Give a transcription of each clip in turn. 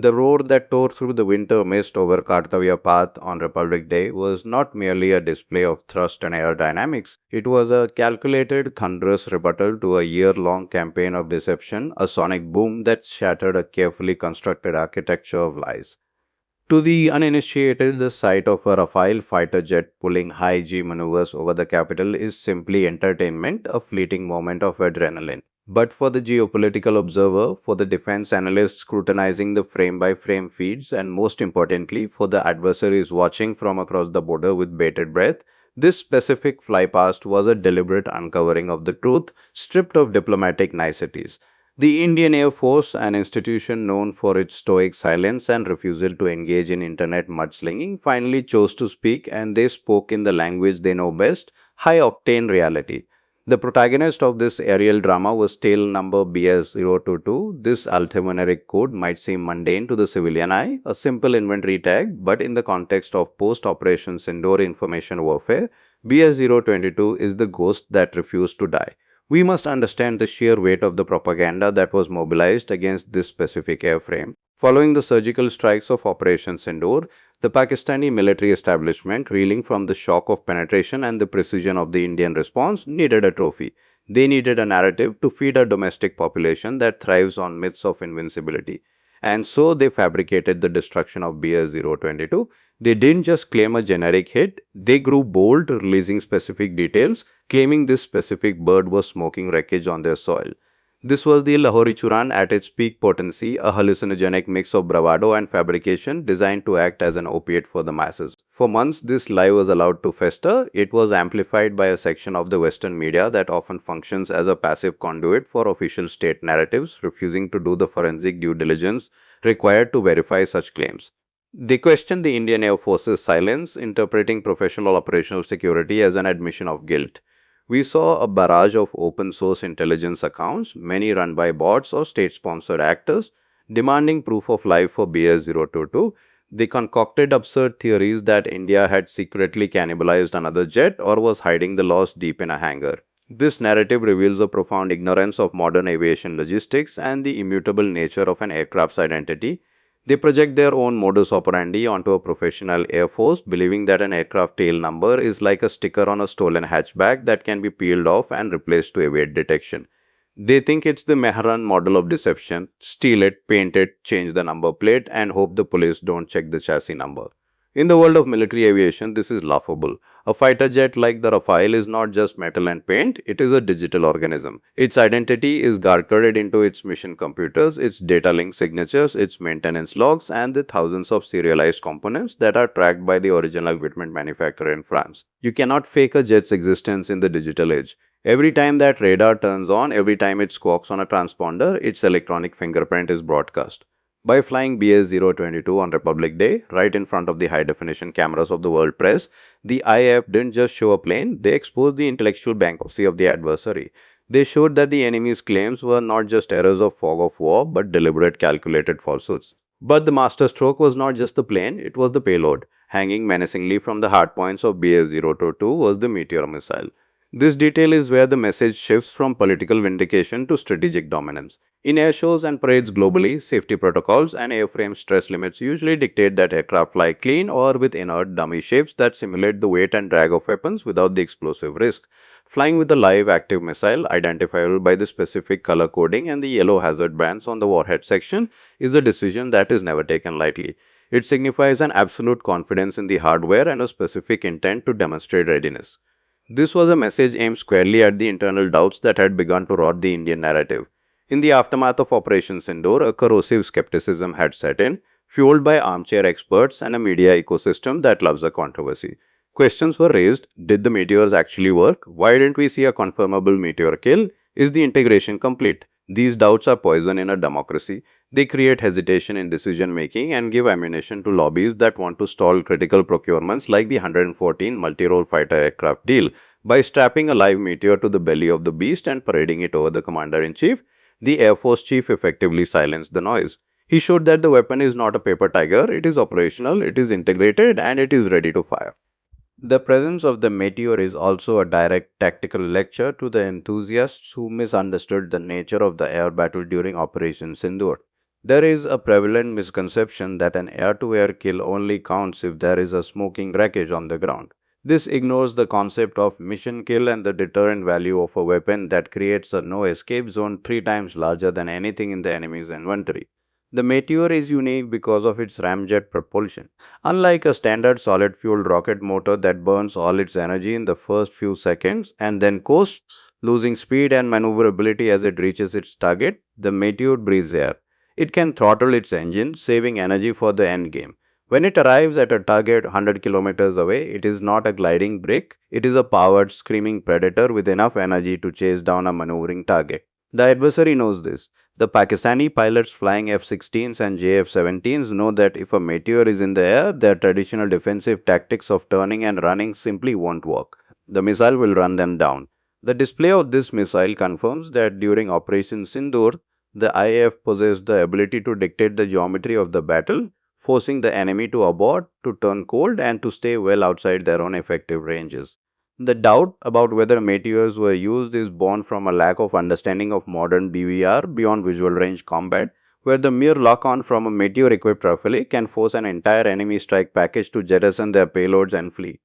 The roar that tore through the winter mist over Kartavya Path on Republic Day was not merely a display of thrust and aerodynamics. It was a calculated, thunderous rebuttal to a year-long campaign of deception, a sonic boom that shattered a carefully constructed architecture of lies. To the uninitiated, the sight of a Rafale fighter jet pulling high G maneuvers over the capital is simply entertainment, a fleeting moment of adrenaline. But for the geopolitical observer, for the defense analyst scrutinizing the frame by frame feeds, and most importantly, for the adversaries watching from across the border with bated breath, this specific flypast was a deliberate uncovering of the truth, stripped of diplomatic niceties. The Indian Air Force, an institution known for its stoic silence and refusal to engage in internet mudslinging, finally chose to speak, and they spoke in the language they know best: high octane reality. The protagonist of this aerial drama was tail number BS022. This alphanumeric code might seem mundane to the civilian eye, a simple inventory tag, but in the context of post-Operation Sindoor information warfare, BS022 is the ghost that refused to die. We must understand the sheer weight of the propaganda that was mobilized against this specific airframe. Following the surgical strikes of Operation Sindoor, the Pakistani military establishment, reeling from the shock of penetration and the precision of the Indian response, needed a trophy. They needed a narrative to feed a domestic population that thrives on myths of invincibility. And so they fabricated the destruction of BS022. They didn't just claim a generic hit, they grew bold, releasing specific details, claiming this specific bird was smoking wreckage on their soil. This was the Lahori Churan at its peak potency, a hallucinogenic mix of bravado and fabrication designed to act as an opiate for the masses. For months, this lie was allowed to fester. It was amplified by a section of the Western media that often functions as a passive conduit for official state narratives, refusing to do the forensic due diligence required to verify such claims. They questioned the Indian Air Force's silence, interpreting professional operational security as an admission of guilt. We saw a barrage of open source intelligence accounts, many run by bots or state sponsored actors, demanding proof of life for BS022. They concocted absurd theories that India had secretly cannibalized another jet or was hiding the loss deep in a hangar. This narrative reveals a profound ignorance of modern aviation logistics and the immutable nature of an aircraft's identity. They project their own modus operandi onto a professional air force, believing that an aircraft tail number is like a sticker on a stolen hatchback that can be peeled off and replaced to evade detection. They think it's the Mehran model of deception: steal it, paint it, change the number plate, and hope the police don't check the chassis number. In the world of military aviation, this is laughable. A fighter jet like the Rafale is not just metal and paint, it is a digital organism. Its identity is guarded into its mission computers, its data link signatures, its maintenance logs, and the thousands of serialized components that are tracked by the original equipment manufacturer in France. You cannot fake a jet's existence in the digital age. Every time that radar turns on, every time it squawks on a transponder, its electronic fingerprint is broadcast. By flying BS022 on Republic Day, right in front of the high-definition cameras of the world press, the IAF didn't just show a plane, they exposed the intellectual bankruptcy of the adversary. They showed that the enemy's claims were not just errors of fog of war, but deliberate calculated falsehoods. But the masterstroke was not just the plane, it was the payload. Hanging menacingly from the hardpoints of BS022 was the Meteor missile. This detail is where the message shifts from political vindication to strategic dominance. In air shows and parades globally, safety protocols and airframe stress limits usually dictate that aircraft fly clean or with inert dummy shapes that simulate the weight and drag of weapons without the explosive risk. Flying with a live active missile, identifiable by the specific color coding and the yellow hazard bands on the warhead section, is a decision that is never taken lightly. It signifies an absolute confidence in the hardware and a specific intent to demonstrate readiness. This was a message aimed squarely at the internal doubts that had begun to rot the Indian narrative. In the aftermath of Operation Sindoor, a corrosive skepticism had set in, fueled by armchair experts and a media ecosystem that loves a controversy. Questions were raised: did the meteors actually work? Why didn't we see a confirmable meteor kill? Is the integration complete? These doubts are poison in a democracy. They create hesitation in decision making and give ammunition to lobbies that want to stall critical procurements like the 114 multi-role fighter aircraft deal. By strapping a live meteor to the belly of the beast and parading it over the commander-in-chief, the Air Force chief effectively silenced the noise. He showed that the weapon is not a paper tiger, it is operational, it is integrated, and it is ready to fire. The presence of the Meteor is also a direct tactical lecture to the enthusiasts who misunderstood the nature of the air battle during Operation Sindoor. There is a prevalent misconception that an air-to-air kill only counts if there is a smoking wreckage on the ground. This ignores the concept of mission kill and the deterrent value of a weapon that creates a no-escape zone 3 times larger than anything in the enemy's inventory. The Meteor is unique because of its ramjet propulsion. Unlike a standard solid-fueled rocket motor that burns all its energy in the first few seconds and then coasts, losing speed and maneuverability as it reaches its target, the Meteor breathes air. It can throttle its engine, saving energy for the end game. When it arrives at a target 100 kilometers away, it is not a gliding brick, it is a powered, screaming predator with enough energy to chase down a maneuvering target. The adversary knows this. The Pakistani pilots flying F-16s and JF-17s know that if a Meteor is in the air, their traditional defensive tactics of turning and running simply won't work. The missile will run them down. The display of this missile confirms that during Operation Sindoor, the IAF possessed the ability to dictate the geometry of the battle, forcing the enemy to abort, to turn cold, and to stay well outside their own effective ranges. The doubt about whether meteors were used is born from a lack of understanding of modern BVR beyond visual range combat, where the mere lock-on from a meteor-equipped Rafale can force an entire enemy strike package to jettison their payloads and flee.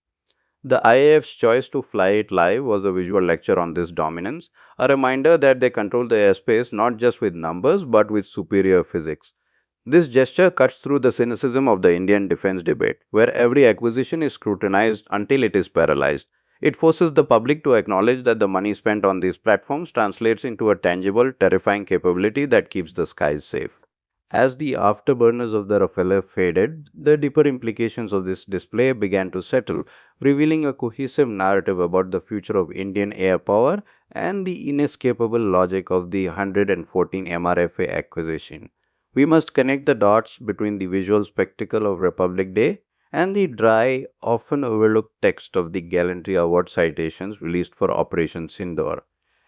The IAF's choice to fly it live was a visual lecture on this dominance, a reminder that they control the airspace not just with numbers but with superior physics. This gesture cuts through the cynicism of the Indian defense debate, where every acquisition is scrutinized until it is paralyzed. It forces the public to acknowledge that the money spent on these platforms translates into a tangible, terrifying capability that keeps the skies safe. As the afterburners of the Rafale faded, the deeper implications of this display began to settle, revealing a cohesive narrative about the future of Indian air power and the inescapable logic of the 114 MRFA acquisition. We must connect the dots between the visual spectacle of Republic Day and the dry, often overlooked text of the Gallantry Award citations released for Operation Sindoor.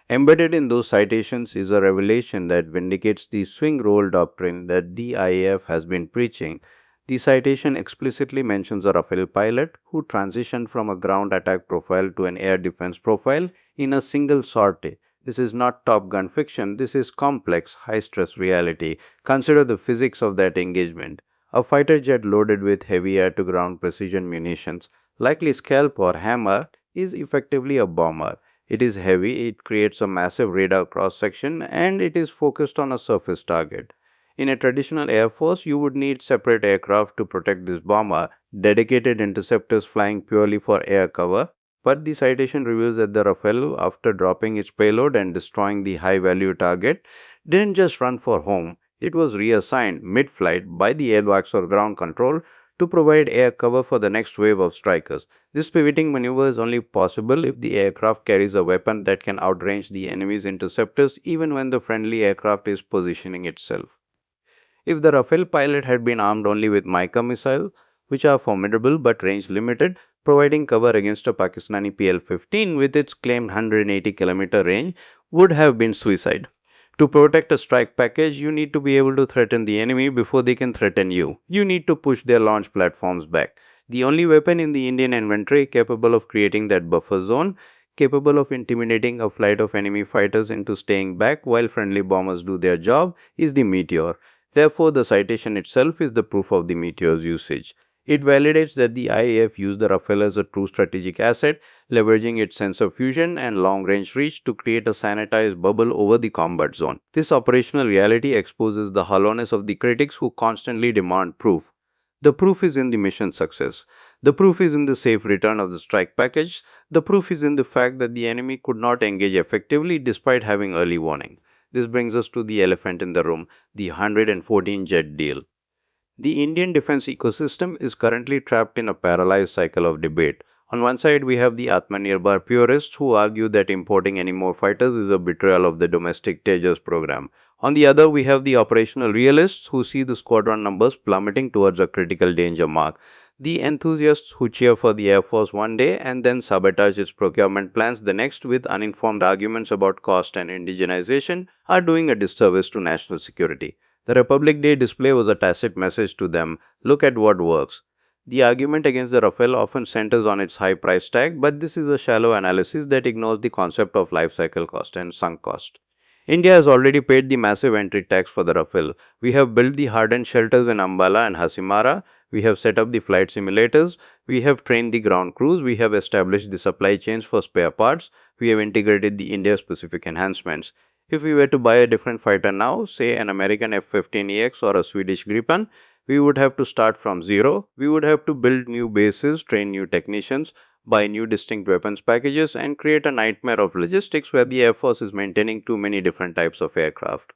Embedded in those citations is a revelation that vindicates the swing role doctrine that the IAF has been preaching. The citation explicitly mentions a Rafale pilot who transitioned from a ground attack profile to an air defense profile in a single sortie. This is not Top Gun fiction, this is complex, high-stress reality. Consider the physics of that engagement. A fighter jet loaded with heavy air-to-ground precision munitions, likely Scalp or Hammer, is effectively a bomber. It is heavy, it creates a massive radar cross-section, and it is focused on a surface target. In a traditional air force, you would need separate aircraft to protect this bomber, dedicated interceptors flying purely for air cover. But the citation reveals that the Rafale, after dropping its payload and destroying the high-value target, didn't just run for home. It was reassigned mid-flight by the airworks or ground control to provide air cover for the next wave of strikers. This pivoting maneuver is only possible if the aircraft carries a weapon that can outrange the enemy's interceptors even when the friendly aircraft is positioning itself. If the Rafale pilot had been armed only with Mica missiles, which are formidable but range limited, providing cover against a Pakistani PL-15 with its claimed 180-kilometer range would have been suicide. To protect a strike package, you need to be able to threaten the enemy before they can threaten you. You need to push their launch platforms back. The only weapon in the Indian inventory capable of creating that buffer zone, capable of intimidating a flight of enemy fighters into staying back while friendly bombers do their job, is the Meteor. Therefore, the citation itself is the proof of the Meteor's usage. It validates that the IAF used the Rafale as a true strategic asset, leveraging its sensor fusion and long-range reach to create a sanitized bubble over the combat zone. This operational reality exposes the hollowness of the critics who constantly demand proof. The proof is in the mission success. The proof is in the safe return of the strike package. The proof is in the fact that the enemy could not engage effectively despite having early warning. This brings us to the elephant in the room, the 114 jet deal. The Indian defense ecosystem is currently trapped in a paralyzed cycle of debate. On one side, we have the Atmanirbhar purists who argue that importing any more fighters is a betrayal of the domestic Tejas program. On the other, we have the operational realists who see the squadron numbers plummeting towards a critical danger mark. The enthusiasts who cheer for the Air Force one day and then sabotage its procurement plans the next with uninformed arguments about cost and indigenization are doing a disservice to national security. The Republic Day display was a tacit message to them: look at what works. The argument against the Rafale often centers on its high price tag, but this is a shallow analysis that ignores the concept of life cycle cost and sunk cost. India has already paid the massive entry tax for the Rafale. We have built the hardened shelters in Ambala and Hasimara. We have set up the flight simulators. We have trained the ground crews. We have established the supply chains for spare parts. We have integrated the India specific enhancements. If we were to buy a different fighter now, say an American F-15EX or a Swedish Gripen, we would have to start from zero. We would have to build new bases, train new technicians, buy new distinct weapons packages, and create a nightmare of logistics where the Air Force is maintaining too many different types of aircraft.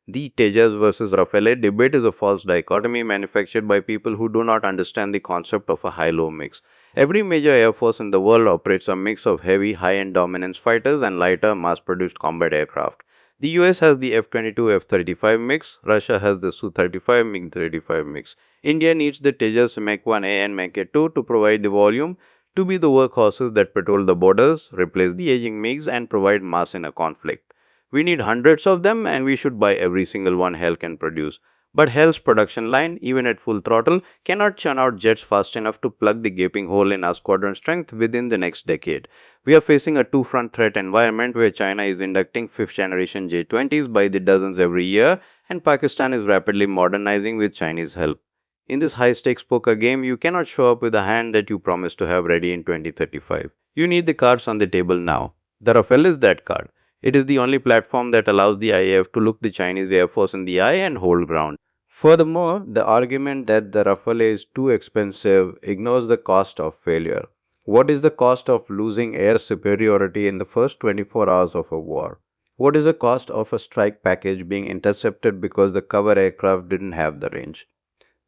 The Tejas versus Rafale debate is a false dichotomy manufactured by people who do not understand the concept of a high-low mix. Every major air force in the world operates a mix of heavy, high-end dominance fighters and lighter, mass-produced combat aircraft. The US has the F-22 F-35 mix, Russia has the Su-35 MiG-35 mix. India needs the Tejas Mach 1A and Mach 2 to provide the volume to be the workhorses that patrol the borders, replace the aging MiGs, and provide mass in a conflict. We need hundreds of them, and we should buy every single one Hell can produce. But Hell's production line, even at full throttle, cannot churn out jets fast enough to plug the gaping hole in our squadron strength within the next decade. We are facing a two-front threat environment where China is inducting 5th-generation J-20s by the dozens every year, and Pakistan is rapidly modernizing with Chinese help. In this high-stakes poker game, you cannot show up with a hand that you promised to have ready in 2035. You need the cards on the table now. The Rafale is that card. It is the only platform that allows the IAF to look the Chinese Air Force in the eye and hold ground. Furthermore, the argument that the Rafale is too expensive ignores the cost of failure. What is the cost of losing air superiority in the first 24 hours of a war? What is the cost of a strike package being intercepted because the cover aircraft didn't have the range?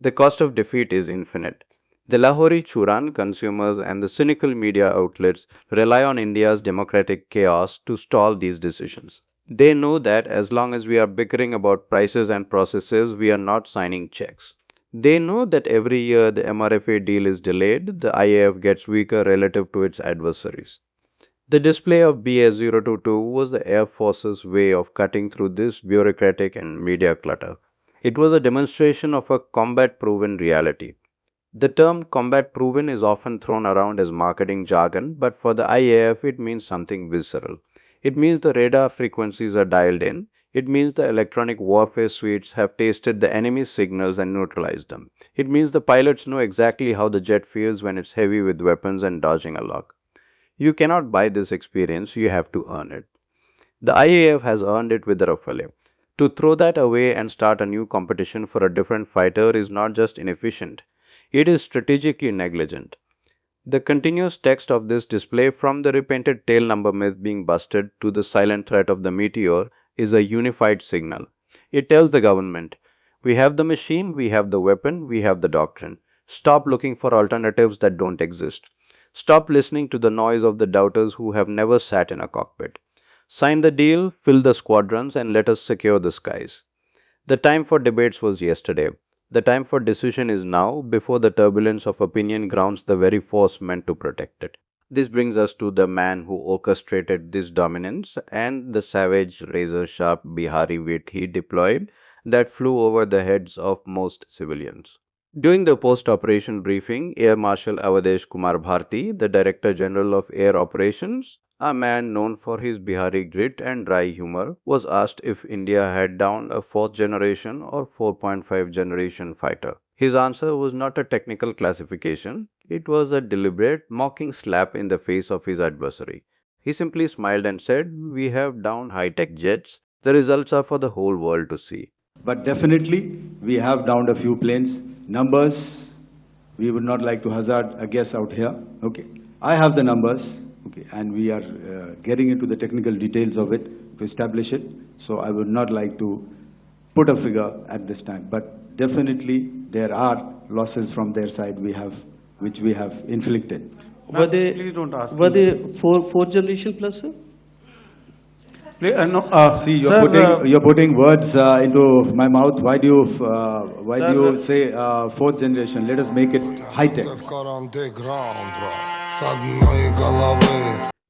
The cost of defeat is infinite. The Lahori Churan consumers and the cynical media outlets rely on India's democratic chaos to stall these decisions. They know that as long as we are bickering about prices and processes, we are not signing checks. They know that every year the MRFA deal is delayed, the IAF gets weaker relative to its adversaries. The display of BS-022 was the Air Force's way of cutting through this bureaucratic and media clutter. It was a demonstration of a combat-proven reality. The term combat-proven is often thrown around as marketing jargon, but for the IAF it means something visceral. It means the radar frequencies are dialed in. It means the electronic warfare suites have tasted the enemy's signals and neutralized them. It means the pilots know exactly how the jet feels when it's heavy with weapons and dodging a lock. You cannot buy this experience, you have to earn it. The IAF has earned it with the Rafale. To throw that away and start a new competition for a different fighter is not just inefficient, it is strategically negligent. The continuous text of this display, from the repainted tail number myth being busted to the silent threat of the Meteor, is a unified signal. It tells the government, we have the machine, we have the weapon, we have the doctrine. Stop looking for alternatives that don't exist. Stop listening to the noise of the doubters who have never sat in a cockpit. Sign the deal, fill the squadrons, and let us secure the skies. The time for debates was yesterday. The time for decision is now, before the turbulence of opinion grounds the very force meant to protect it. This brings us to the man who orchestrated this dominance and the savage razor-sharp Bihari wit he deployed that flew over the heads of most civilians. During the post-operation briefing, Air Marshal Bharti, the Director General of Air Operations, a man known for his Bihari grit and dry humor, was asked if India had downed a 4th generation or 4.5 generation fighter. His answer was not a technical classification, it was a deliberate, mocking slap in the face of his adversary. He simply smiled and said, we have downed high-tech jets, the results are for the whole world to see. But definitely, we have downed a few planes. Numbers, we would not like to hazard a guess out here. Okay, I have the numbers. Okay, and we are getting into the technical details of it to establish it. So I would not like to put a figure at this time. But definitely there are losses from their side which we have inflicted. Were they four generation plus, sir? See, you're putting words into my mouth. Why do you say 4th generation? Let us make it high tech.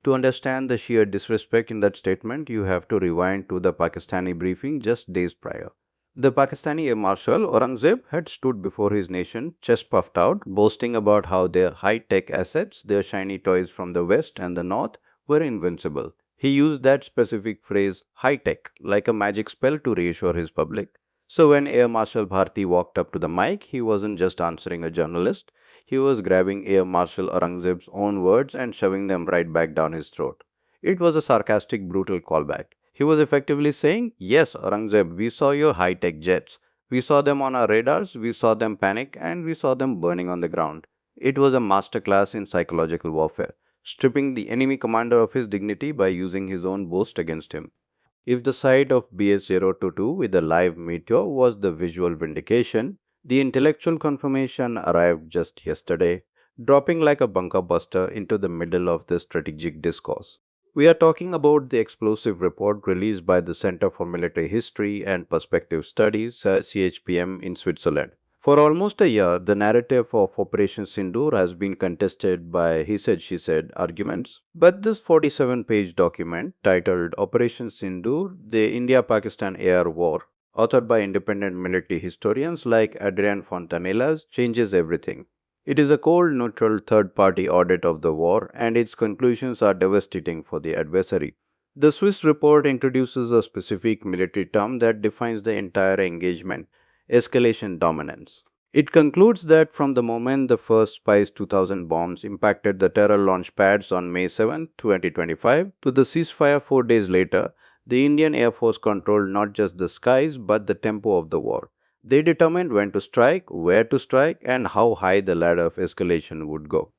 To understand the sheer disrespect in that statement, you have to rewind to the Pakistani briefing just days prior. The Pakistani Air Marshal Aurangzeb had stood before his nation, chest puffed out, boasting about how their high-tech assets, their shiny toys from the west and the north, were invincible. He used that specific phrase, high tech, like a magic spell to reassure his public. So when Air Marshal Bharti walked up to the mic, he wasn't just answering a journalist, he was grabbing Air Marshal Aurangzeb's own words and shoving them right back down his throat. It was a sarcastic, brutal callback. He was effectively saying, yes, Aurangzeb, we saw your high tech jets. We saw them on our radars, we saw them panic, and we saw them burning on the ground. It was a masterclass in psychological warfare, stripping the enemy commander of his dignity by using his own boast against him. If the sight of BS-022 with a live meteor was the visual vindication, the intellectual confirmation arrived just yesterday, dropping like a bunker buster into the middle of the strategic discourse. We are talking about the explosive report released by the Center for Military History and Perspective Studies, CHPM, in Switzerland. For almost a year, the narrative of Operation Sindoor has been contested by he said, she said arguments. But this 47-page document, titled Operation Sindoor, the India-Pakistan Air War, authored by independent military historians like Adrian Fontanellas, changes everything. It is a cold, neutral, third-party audit of the war, and its conclusions are devastating for the adversary. The Swiss report introduces a specific military term that defines the entire engagement: escalation dominance. It concludes that from the moment the first Spice 2000 bombs impacted the terror launch pads on May 7, 2025, to the ceasefire 4 days later, the Indian Air Force controlled not just the skies but the tempo of the war. They determined when to strike, where to strike, and how high the ladder of escalation would go.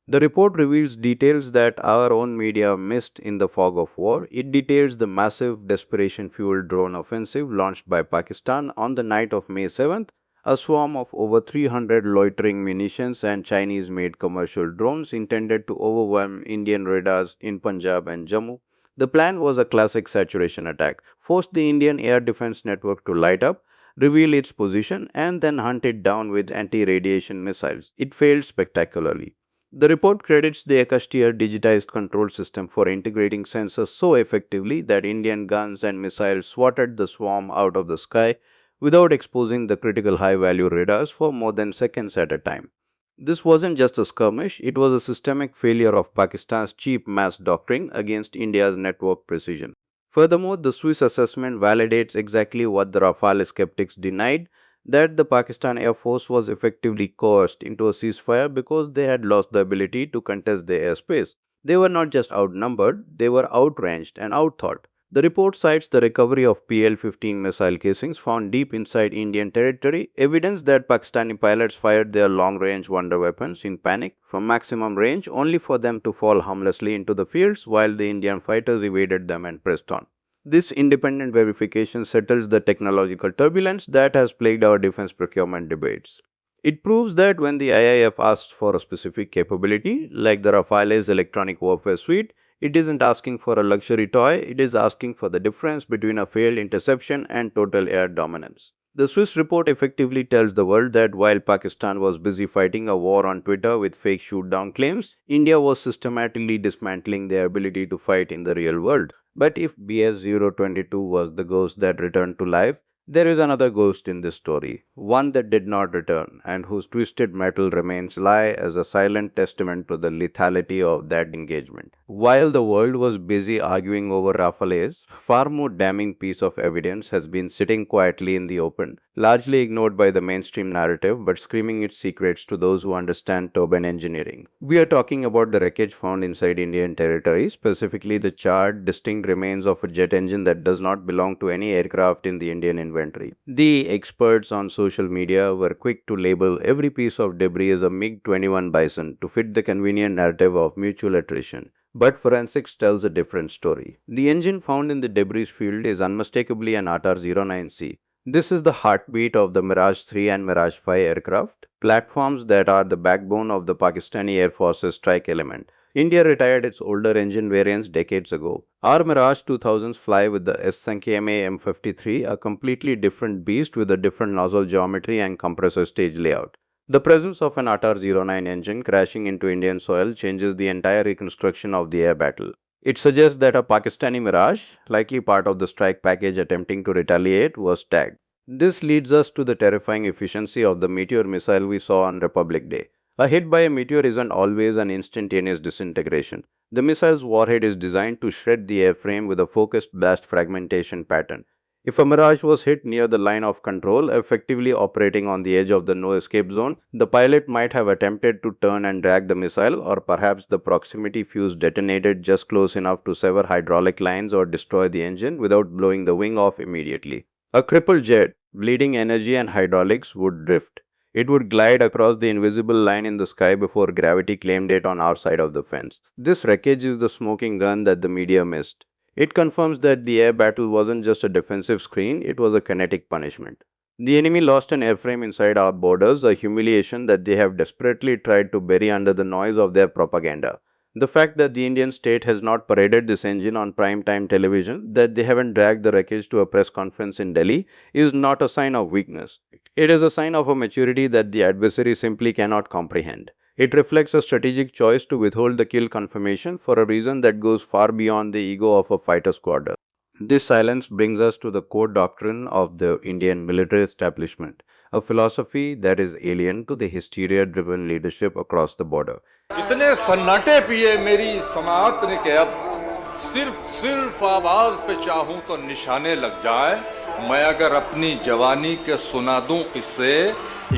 The report reveals details that our own media missed in the fog of war. It details the massive, desperation-fueled drone offensive launched by Pakistan on the night of May 7th, a swarm of over 300 loitering munitions and Chinese-made commercial drones intended to overwhelm Indian radars in Punjab and Jammu. The plan was a classic saturation attack, forced the Indian air defense network to light up, reveal its position, and then hunt it down with anti-radiation missiles. It failed spectacularly. The report credits the Akastier digitized control system for integrating sensors so effectively that Indian guns and missiles swatted the swarm out of the sky without exposing the critical high-value radars for more than seconds at a time. This wasn't just a skirmish, it was a systemic failure of Pakistan's cheap mass doctrine against India's network precision. Furthermore, the Swiss assessment validates exactly what the Rafale skeptics denied, that the Pakistan Air Force was effectively coerced into a ceasefire because they had lost the ability to contest the airspace. They were not just outnumbered, they were outranged and outthought. The report cites the recovery of PL-15 missile casings found deep inside Indian territory, evidence that Pakistani pilots fired their long-range wonder weapons in panic from maximum range only for them to fall harmlessly into the fields while the Indian fighters evaded them and pressed on. This independent verification settles the technological turbulence that has plagued our defense procurement debates. It proves that when the IIF asks for a specific capability, like the Rafale's electronic warfare suite, it isn't asking for a luxury toy, it is asking for the difference between a failed interception and total air dominance. The Swiss report effectively tells the world that while Pakistan was busy fighting a war on Twitter with fake shoot-down claims, India was systematically dismantling their ability to fight in the real world. But if BS-022 was the ghost that returned to life, there is another ghost in this story, one that did not return and whose twisted metal remains lie as a silent testament to the lethality of that engagement. While the world was busy arguing over Rafale's, far more damning piece of evidence has been sitting quietly in the open, largely ignored by the mainstream narrative but screaming its secrets to those who understand turbine engineering. We are talking about the wreckage found inside Indian territory, specifically the charred, distinct remains of a jet engine that does not belong to any aircraft in the Indian inventory. The experts on social media were quick to label every piece of debris as a MiG-21 Bison to fit the convenient narrative of mutual attrition. But forensics tells a different story. The engine found in the debris field is unmistakably an Atar 09C. This is the heartbeat of the Mirage 3 and Mirage 5 aircraft, platforms that are the backbone of the Pakistani Air Force's strike element. India retired its older engine variants decades ago. Our Mirage 2000s fly with the S-Sankhya M53, a completely different beast with a different nozzle geometry and compressor stage layout. The presence of an Atar 09 engine crashing into Indian soil changes the entire reconstruction of the air battle. It suggests that a Pakistani Mirage, likely part of the strike package attempting to retaliate, was tagged. This leads us to the terrifying efficiency of the Meteor missile we saw on Republic Day. A hit by a meteor isn't always an instantaneous disintegration. The missile's warhead is designed to shred the airframe with a focused blast fragmentation pattern. If a Mirage was hit near the line of control, effectively operating on the edge of the no escape zone, the pilot might have attempted to turn and drag the missile, or perhaps the proximity fuse detonated just close enough to sever hydraulic lines or destroy the engine without blowing the wing off immediately. A crippled jet, bleeding energy and hydraulics, would drift. It would glide across the invisible line in the sky before gravity claimed it on our side of the fence. This wreckage is the smoking gun that the media missed. It confirms that the air battle wasn't just a defensive screen, it was a kinetic punishment. The enemy lost an airframe inside our borders, a humiliation that they have desperately tried to bury under the noise of their propaganda. The fact that the Indian state has not paraded this engine on prime time television, that they haven't dragged the wreckage to a press conference in Delhi, is not a sign of weakness. It is a sign of a maturity that the adversary simply cannot comprehend. It reflects a strategic choice to withhold the kill confirmation for a reason that goes far beyond the ego of a fighter squadron. This silence brings us to the core doctrine of the Indian military establishment, a philosophy that is alien to the hysteria-driven leadership across the border. इतने सन्नाटे पिए मेरी समाअत ने कि अब सिर्फ सिर्फ आवाज पे चाहूं तो निशाने लग जाए मैं अगर अपनी जवानी के सुना दूं किससे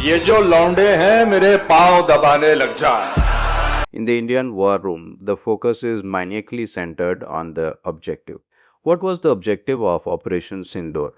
ये जो लौंडे हैं मेरे पांव दबाने लग जाए. In the Indian war room, the focus is maniacally centered on the objective. What was the objective of Operation Sindoor?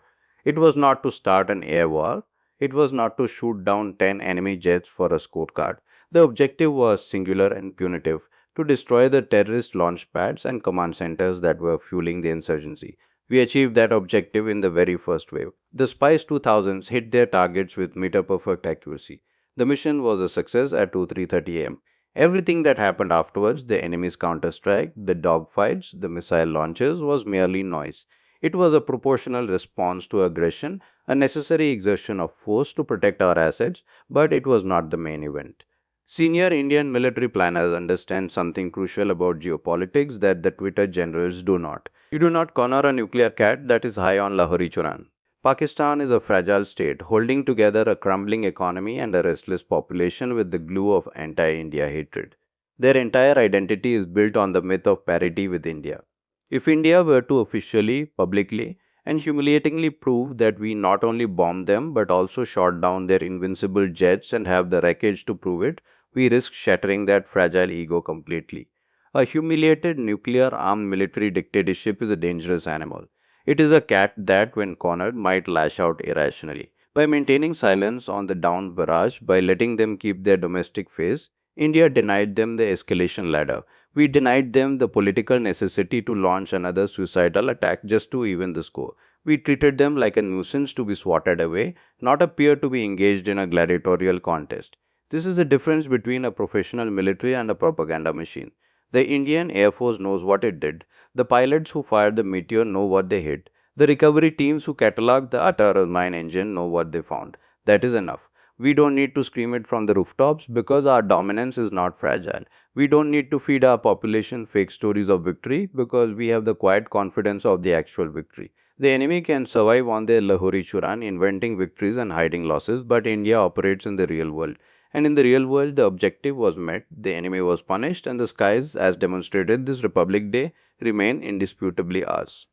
It was not to start an air war. It was not to shoot down 10 enemy jets for a scorecard. The objective was singular and punitive, to destroy the terrorist launch pads and command centers that were fueling the insurgency. We achieved that objective in the very first wave. The Spice 2000s hit their targets with meter-perfect accuracy. The mission was a success at 2:30 am. Everything that happened afterwards, the enemy's counterstrike, the dogfights, the missile launches, was merely noise. It was a proportional response to aggression, a necessary exertion of force to protect our assets, but it was not the main event. Senior Indian military planners understand something crucial about geopolitics that the Twitter generals do not. You do not corner a nuclear cat that is high on Lahori Churan. Pakistan is a fragile state, holding together a crumbling economy and a restless population with the glue of anti-India hatred. Their entire identity is built on the myth of parity with India. If India were to officially, publicly, and humiliatingly prove that we not only bombed them but also shot down their invincible jets and have the wreckage to prove it, we risk shattering that fragile ego completely. A humiliated nuclear-armed military dictatorship is a dangerous animal. It is a cat that, when cornered, might lash out irrationally. By maintaining silence on the downed barrage, by letting them keep their domestic face, India denied them the escalation ladder. We denied them the political necessity to launch another suicidal attack just to even the score. We treated them like a nuisance to be swatted away, not a peer to be engaged in a gladiatorial contest. This is the difference between a professional military and a propaganda machine. The Indian Air Force knows what it did. The pilots who fired the Meteor know what they hit. The recovery teams who catalogued the Atar mine engine know what they found. That is enough. We don't need to scream it from the rooftops because our dominance is not fragile. We don't need to feed our population fake stories of victory because we have the quiet confidence of the actual victory. The enemy can survive on their Lahori Churan, inventing victories and hiding losses, but India operates in the real world. And in the real world, the objective was met, the enemy was punished, and the skies, as demonstrated this Republic Day, remain indisputably ours.